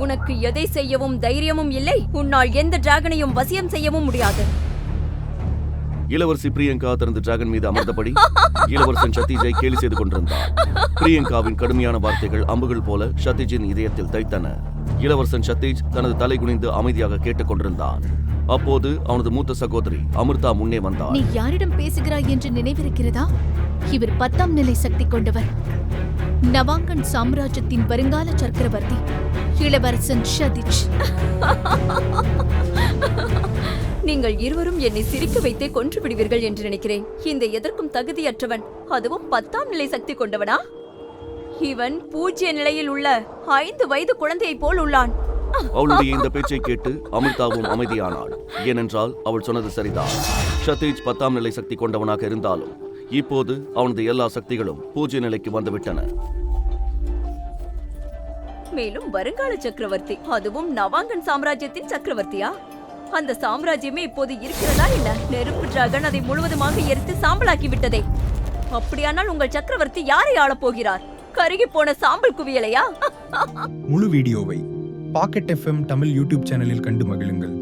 உனக்கு எதை செய்யவும் தைரியமும் இல்லை. உன்னால் எந்த டிராகனையும் வசியம் செய்யவும் முடியாது. இளவரசி பிரியங்கா தனது டிராகன் மீது அமர்ந்தபடி இளவரசன் சத்தீஜை கேலி செய்து கொண்டிருந்தார். பிரியங்காவின் கடுமையான வார்த்தைகள் அம்புகள் போல சத்தீஜின் இதயத்தில் தைத்தன. இளவரசன் சத்தீஜ் தனது தலை குனிந்து அமைதியாக கேட்டுக் கொண்டிருந்தான். அப்போது அவனது மூத்த சகோதரி அமிர்தா முன்னே வந்தார். நீ யாரிடம் பேசுகிறாய் என்று நினைவிருக்கிறதா? இவர் 10ஆம் நிலை சக்தி கொண்டவர். நவாங்கன் சாம்ராஜ்யத்தின் வருங்கால சக்கரவர்த்தி இளவரசன் சதீஜ். நீங்கள் இருவரும் என்னை சிரிக்க வைத்தே கொன்று விடுவீர்கள் என்று நினைக்கிறேன். இந்த எதற்கும் தகுதியற்றவன், அதுவும் 10ஆம் நிலை சக்தி கொண்டவனா? இவன் பூஜ்ய நிலையில் உள்ள 5 வயது குழந்தையைப் போல் உள்ளான். அவளுடைய இந்த பேச்சை கேட்டு அமிர்தாவும் அமைதியானாள். ஏனென்றால் அவள் சொன்னது சரிதான். சதீஜ் 10ஆம் நிலை சக்தி கொண்டவனாக இருந்தாலும் இப்போது அவனது எல்லா சக்திகளும் பூஜ்ய நிலைக்கு வந்துவிட்டன. மேலும் வருங்கால சக்கரவர்த்தி, அதுவும் நவாங்கன் சாம்ராஜ்யத்தின் சக்கரவர்த்தியா? அந்த சாம்ராஜ்யமே இப்போது இருக்கிறதா இல்ல? நெருப்பு டிராகன் அதை முழுவதுமாக எரித்து சாம்பலாக்கி விட்டதே. அப்படியானால் உங்கள் சக்கரவர்த்தி யாரை ஆளப் போகிறார்? கருகி போன சாம்பல் குவியலையா? முழு வீடியோவை பாக்கெட் FM தமிழ் யூடியூப் சேனலில் கண்டு மகிழுங்கள்.